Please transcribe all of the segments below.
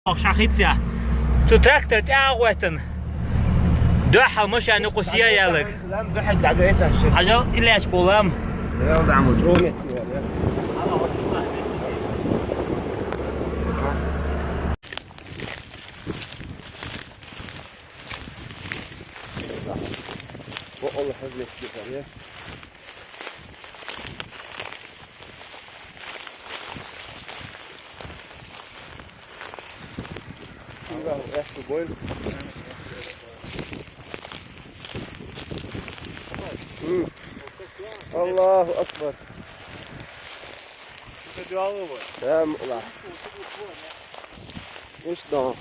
شاخيتيا تو تراكتر تاعوتن دوحة مش يعني قصية يالك لم بحد عقيتها عجل إلا يشبولام يلا عمود رومي والله حزمك كيف عليه الله أكبر. يا مقلع. إيش ده؟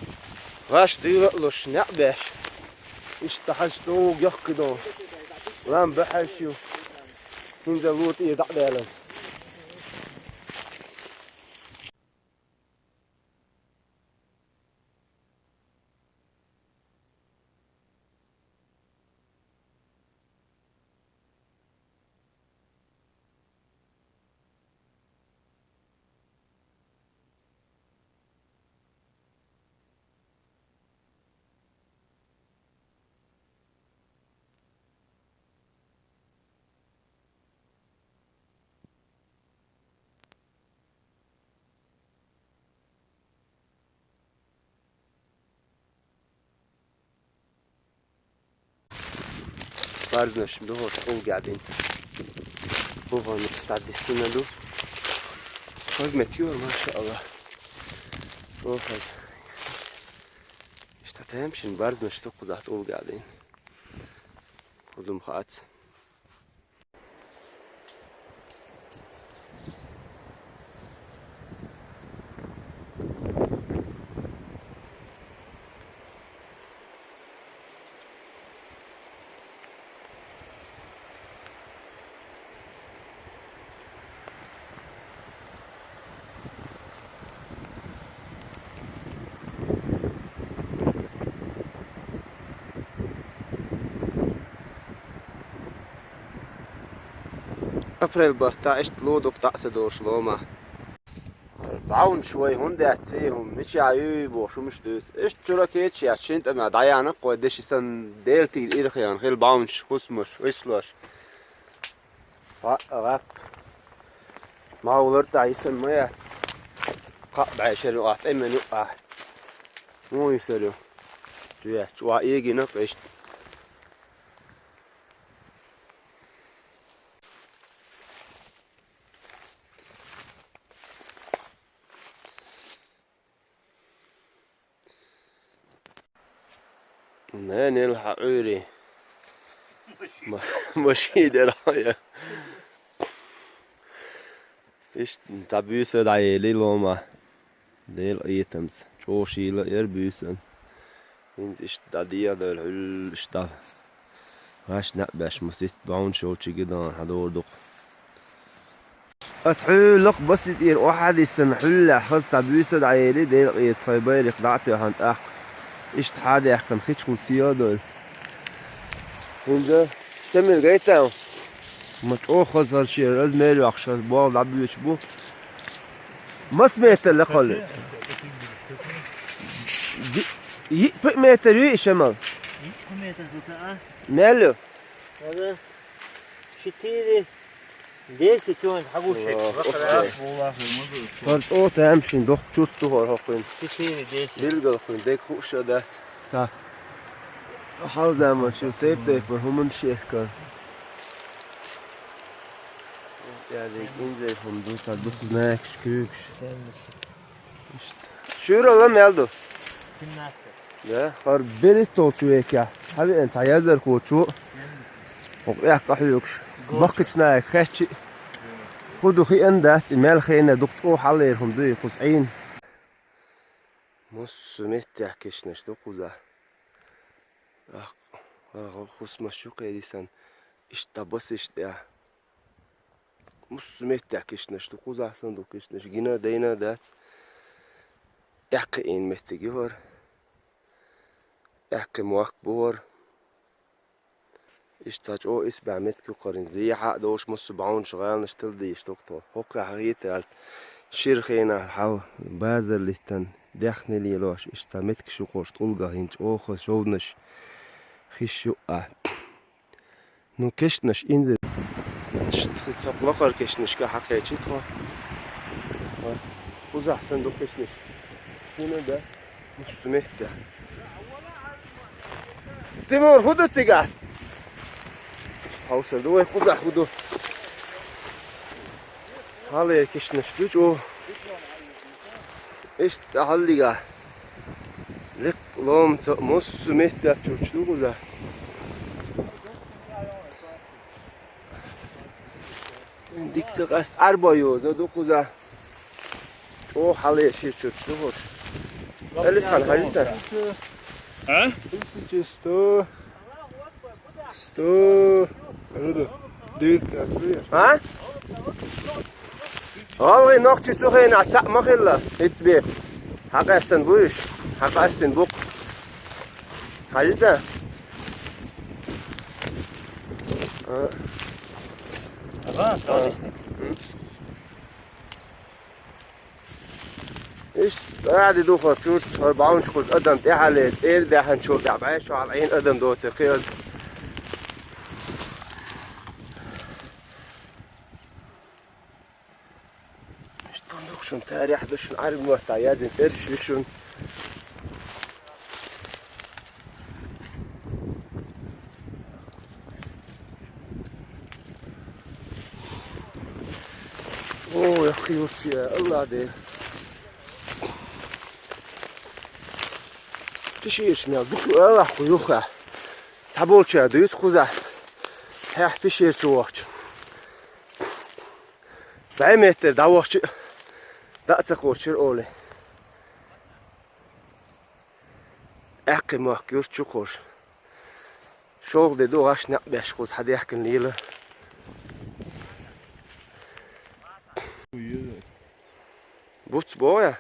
غاش تيغلش نعبش. إيش تحشتو يحكدو. لام بحشيو. هندا لوت إيه دعدالن. بارزنا şimdi hoş geldin. Bu var mutfağın له. Hizmetiyor maşallah. Çok az. İşte tamam şimdi بارزنا işte kuzat geldin. Kuzum kağıt. أبريل 14 لودق تعسدوا شلومة. بعون شوي هون داتيهم مش عيوب وشو مش دوس. إيش ترى كيتش يا شنت أما ضيعنا قديش سن ديرتي الإرخيان خيل بعونش خصمش ويسلوش. فأغاق. ما ولرت عيسن ميات. قاب عشر وقت إما نقع. مو يسلو. جوا جوا يجي نقش. هاني الحقوري مشيد راية إيش تبيسد عيلي لوما ديل ايتمز شوشي لا يربيسن إنت إيش تديا دل حل إيش تا هاش نقبش مسيت بعون شوشي جدا هدور دق أتحلق بس يطير واحد يسن حل حفظ تبيسد عيلي ديل ايت فيبيرك دعتي هانت أخ إيش تحادي أحكم خيش كل سيادة هنجا سمير جايتاو ما تأخذ هالشيء لازم مالي أخشى بعض عبي يشبو ما سمعت اللي قال يبقى متر يي شمال متر زوتا ماله هذا شتيري ديسي كون حقوشك فرد أوتا همشين دوخ شوتو هور هقين شتيري ديسي بيلقى هقين ديك خوشة دات تا حال زمان شو تيب هم شيخ كان يعني إنزل هم دوتا دوخ ناكش كوكش شورا وين مالدو يا خار بيريتو شويكا حبيبي انت عايزر كوتشو وقيا قحيوكش بقش ناك خاتشي خدو خي اندات المال خينا دكتو حليرهم دوي قصعين مس متح كشنش دقوزا خص مشوق يديسن اشتبسش ده مس متح كشنش دقوزا صندوق كشنش جينا دينا دات احقين متجور احقي مواق بور اشتاج او اسبع متكو قرن زي حق دوش مس بعون شغال نشتل دي اشتوقتو هوقع حقيقة شير خينا حاو بازر لتن داخل لي لوش استمتك شو قرش طلقة هنج أوخ شونش خشوا نو كشنش إنزل تطلقر كشنش كحكي ترى وز أحسن دو كشنش هنا ده مسميت ده تيمور خدو تيجا هاوسن دوي خدو هالي كشنش دوش أو إيش تهاليجا لق لام مسميت ده تشوشلو ده ديك تقص أربعة زادو كذا أو حالي شيء تشوفه اللي كان هايتا ها ستو ديت أصلية. ها والله نقطة سخين عتق ما خلا يتبي حق أستن بوش حق أستن بوق هايتا إيش قاعد يدوخ تشوت 40 شخص قدم تحلى تير ده هنشوف تعبان شو على عين قدم دوت قيل مش تندوخ شون تاريخ بشون عارف محتاجين ترش بشون اوه يا اخي وصي الله ده تشيش ميا بكو الله خويوخه تابولچا دويس خوزا هيح تشير سووخ 2 متر داوخ دأت خوشر اولي اقي ماكيور تشوخوش شوق دي دو غاش نقبش خوز حد يحكن ليلة بوتس بويا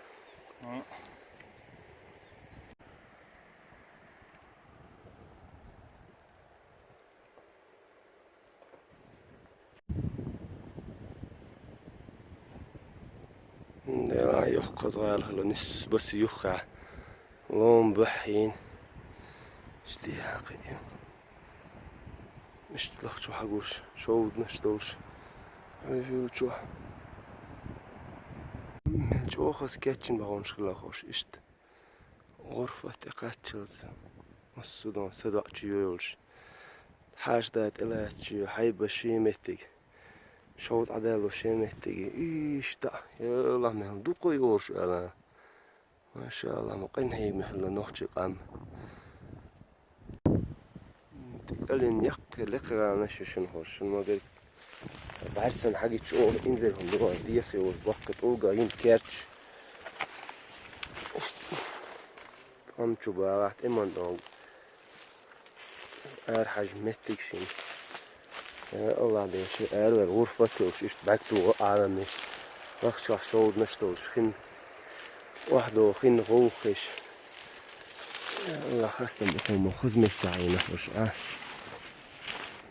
لا يحقظ غالها نس بس يخع لون بحين اشتيها قديم مش تلخ شو حقوش شو نشتوش هاي شو شو خاص كاتشن بهونش خلاص اشت غرفة تقاتشلز السودان صدق تشيولش حاج دات إلى تشيو حي بشيمتك شوط عدالو شيمتك إيش تا يلا مهم دوقو يورش أنا ما شاء الله مقين هي مهلا نوحش قام تقلن يق لقرا نششن هوش ما قلت بعرسن حاجة شو انزلهم دوا ديسي وقت أوجا ين كاتش هم شو بعرف إيمان دون حاج متك شين يا الله ده شيء الغرفة وش إيش بعتو عالمي وقت شو نشتوش خن واحدة خن غوخش يا الله خاصة بقوم خذ مفتاحينا وش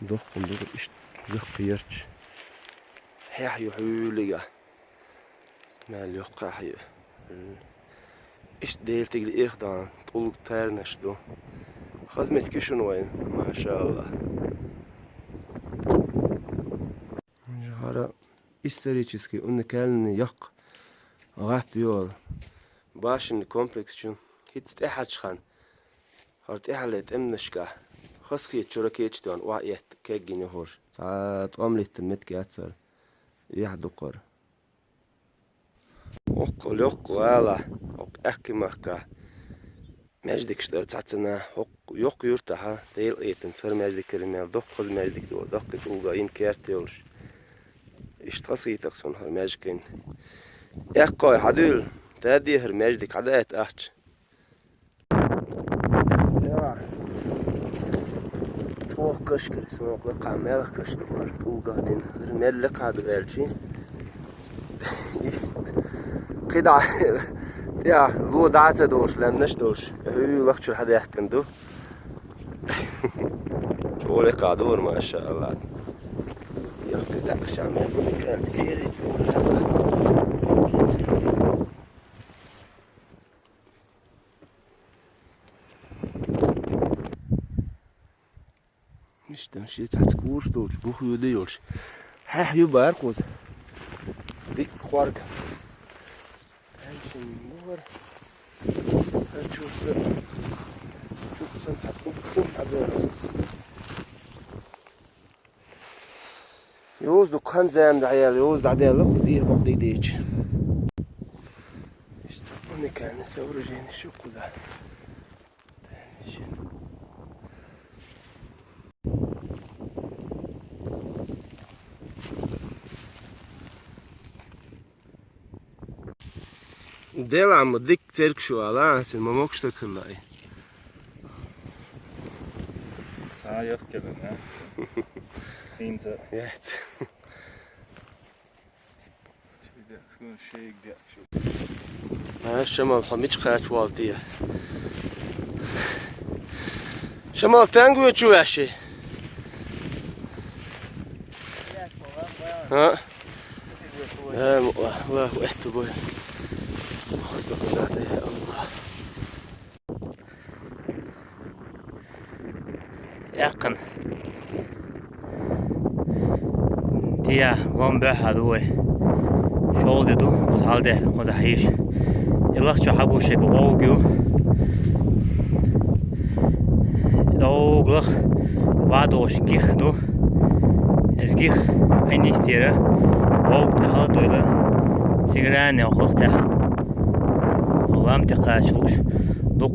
دخل دخل إيش دخيرش حيو حوليا مال يقع حيو إيش ديلتك الإخدان طولك تارنش دو خزمتك شنو وين ما شاء الله جهارا исторически уникальный як غات بيور باشن كومبلكس شو هيت احد شخان هرت احلت امنشكا خسخي تشوركيتش دون وايت كيجين يهور ساعات عملت متك اتصل يحدقر وقل يقو على احكي مكا ماجدك شدر تعتنا يق يرتاح تيل ايتن صار ماجدك كلمة دق ماجدك دو دق توقعين كارتيولش اشتغصي تقصون هر ماجكين اقاي حدول تادي هر ماجدك عدات احج توق كشكر اسمه لقى مالك كشتوار توقعين هر مال لقى عدو قطع يا لو دعته دوش لم نشدوش هو وقت شو حدا يحكي دو شو لقى دور ما شاء الله ياخذ لك شامل كان كثير İşte şey tat kuş dolç bu huyda yolç. Ha yu bar koz. Dik kvark. Şimdi bu var. Çok sen tat kuş haber. يوز دكان زام دعيال يوز دعيال لك ودير بقضي ديج ايش تقولني كان نسوي رجعين شو كذا ديل عم ديك ترك شو على اساس ما موكش تكلاي Ha yok gelin ha. İnce. Evet. Şu şey gidiyor. ها الشمال حميش قاعد والديه شمال تانجو شو عشي ها ها واه وقت بوي خصك نعطيه يا الله Yakın. Diye gombe haduwe. Şol dedu, o halde koza hayış. Yıllarca habu şek oğu. Doğuluk vadoş gihdu. Ezgih aynı istiyere. Oğu da halıdıyla. Sigarane oğluk da. Allah'ım te kaçılmış.